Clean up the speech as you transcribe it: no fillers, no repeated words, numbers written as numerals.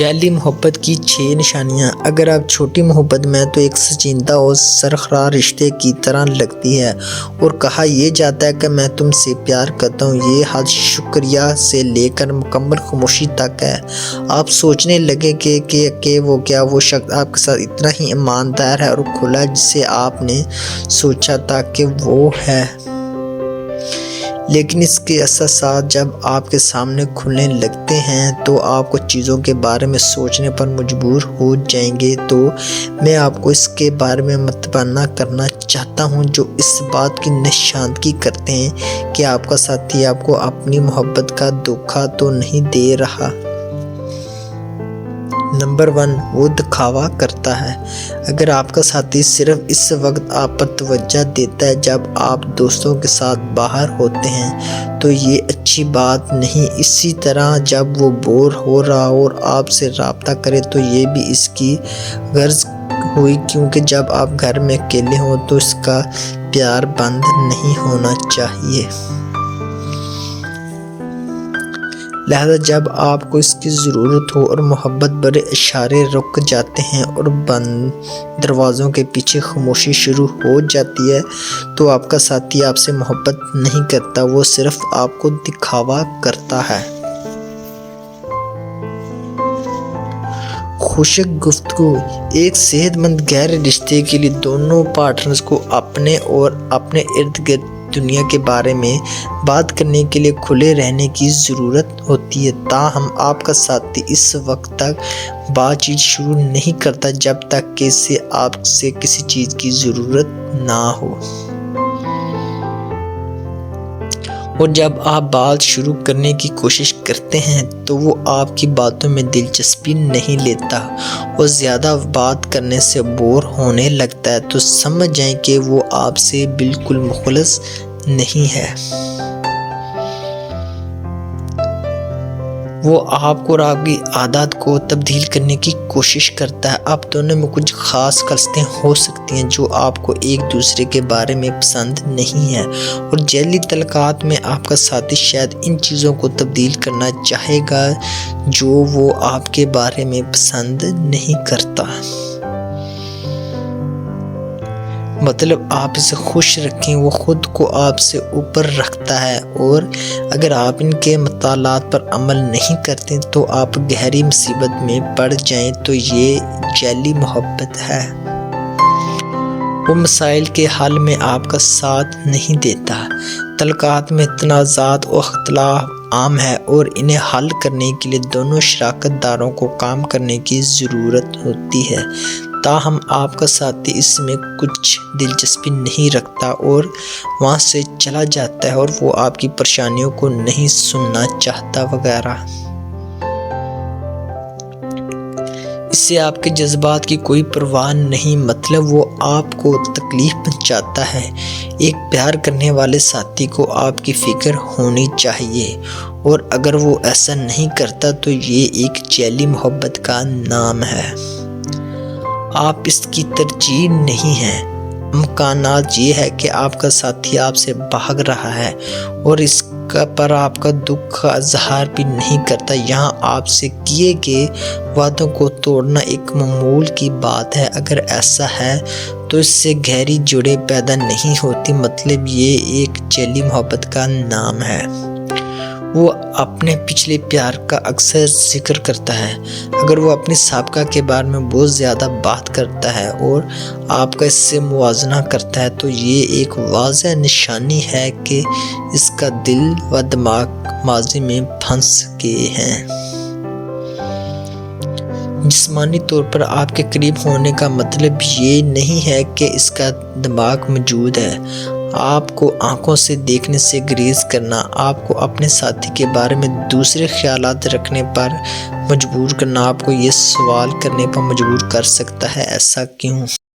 جعلی محبت کی 6 نشانیاں۔ اگر آپ چھوٹی محبت میں تو ایک سنجیدہ اور سرخراہ رشتے کی طرح لگتی ہے اور کہا یہ جاتا ہے کہ میں تم سے پیار کرتا ہوں، یہ حد شکریہ سے لے کر مکمل خاموشی تک ہے۔ آپ سوچنے لگے کہ وہ شخص آپ کے ساتھ اتنا ہی ایماندار ہے اور کھلا ہے جسے آپ نے سوچا تھا کہ وہ ہے۔ لیکن اس کے احساسات جب آپ کے سامنے کھلنے لگتے ہیں تو آپ کچھ چیزوں کے بارے میں سوچنے پر مجبور ہو جائیں گے۔ تو میں آپ کو اس کے بارے میں متنبہ کرنا چاہتا ہوں جو اس بات کی نشاندہی کرتے ہیں کہ آپ کا ساتھی آپ کو اپنی محبت کا دھوکہ تو نہیں دے رہا۔ نمبر 1، وہ دکھاوا کرتا ہے۔ اگر آپ کا ساتھی صرف اس وقت آپ پر توجہ دیتا ہے جب آپ دوستوں کے ساتھ باہر ہوتے ہیں تو یہ اچھی بات نہیں۔ اسی طرح جب وہ بور ہو رہا اور آپ سے رابطہ کرے تو یہ بھی اس کی غرض ہوئی، کیونکہ جب آپ گھر میں اکیلے ہوں تو اس کا پیار بند نہیں ہونا چاہیے۔ لہذا جب آپ کو اس کی ضرورت ہو اور محبت بھرے اشارے رک جاتے ہیں اور بند دروازوں کے پیچھے خاموشی شروع ہو جاتی ہے تو آپ کا ساتھی آپ سے محبت نہیں کرتا، وہ صرف آپ کو دکھاوا کرتا ہے۔ خشک گفتگو۔ ایک صحت مند گہرے رشتے کے لیے دونوں پارٹنرز کو اپنے اور اپنے ارد گرد دنیا کے بارے میں بات کرنے کے لیے کھلے رہنے کی ضرورت ہوتی ہے۔ تاہم آپ کا ساتھی اس وقت تک بات چیت شروع نہیں کرتا جب تک کہ اسے آپ سے کسی چیز کی ضرورت نہ ہو۔ اور جب آپ بات شروع کرنے کی کوشش کرتے ہیں تو وہ آپ کی باتوں میں دلچسپی نہیں لیتا اور زیادہ بات کرنے سے بور ہونے لگتا ہے تو سمجھ جائیں کہ وہ آپ سے بالکل مخلص نہیں ہے۔ وہ آپ کو اور آپ کی عادات کو تبدیل کرنے کی کوشش کرتا ہے۔ آپ دونوں میں کچھ خاص خصلتیں ہو سکتی ہیں جو آپ کو ایک دوسرے کے بارے میں پسند نہیں ہے اور جعلی تعلقات میں آپ کا ساتھی شاید ان چیزوں کو تبدیل کرنا چاہے گا جو وہ آپ کے بارے میں پسند نہیں کرتا۔ مطلب آپ اسے خوش رکھیں، وہ خود کو آپ سے اوپر رکھتا ہے، اور اگر آپ ان کے مطالبات پر عمل نہیں کرتے تو آپ گہری مصیبت میں پڑ جائیں تو یہ جعلی محبت ہے۔ وہ مسائل کے حل میں آپ کا ساتھ نہیں دیتا۔ تعلقات میں تنازعات اور اختلاف عام ہے اور انہیں حل کرنے کے لیے دونوں شراکت داروں کو کام کرنے کی ضرورت ہوتی ہے۔ تاہم آپ کا ساتھی اس میں کچھ دلچسپی نہیں رکھتا اور وہاں سے چلا جاتا ہے اور وہ آپ کی پریشانیوں کو نہیں سننا چاہتا وغیرہ۔ اس سے آپ کے جذبات کی کوئی پرواہ نہیں، مطلب وہ آپ کو تکلیف پہنچاتا ہے۔ ایک پیار کرنے والے ساتھی کو آپ کی فکر ہونی چاہیے اور اگر وہ ایسا نہیں کرتا تو یہ ایک جعلی محبت کا نام ہے۔ آپ اس کی ترجیح نہیں ہیں۔ امکانات یہ ہے کہ آپ کا ساتھی آپ سے بھاگ رہا ہے اور اس پر آپ کا دکھ کا اظہار بھی نہیں کرتا۔ یہاں آپ سے کیے گئے وعدوں کو توڑنا ایک معمول کی بات ہے۔ اگر ایسا ہے تو اس سے گہری جڑیں پیدا نہیں ہوتی، مطلب یہ ایک جعلی محبت کا نام ہے۔ وہ اپنے پچھلے پیار کا اکثر ذکر کرتا ہے۔ اگر وہ اپنی سابقہ کے بارے میں بہت زیادہ بات کرتا ہے اور آپ کا اس سے موازنہ کرتا ہے تو یہ ایک واضح نشانی ہے کہ اس کا دل و دماغ ماضی میں پھنس گئے ہیں۔ جسمانی طور پر آپ کے قریب ہونے کا مطلب یہ نہیں ہے کہ اس کا دماغ موجود ہے۔ آپ کو آنکھوں سے دیکھنے سے گریز کرنا آپ کو اپنے ساتھی کے بارے میں دوسرے خیالات رکھنے پر مجبور کرنا آپ کو یہ سوال کرنے پر مجبور کر سکتا ہے، ایسا کیوں؟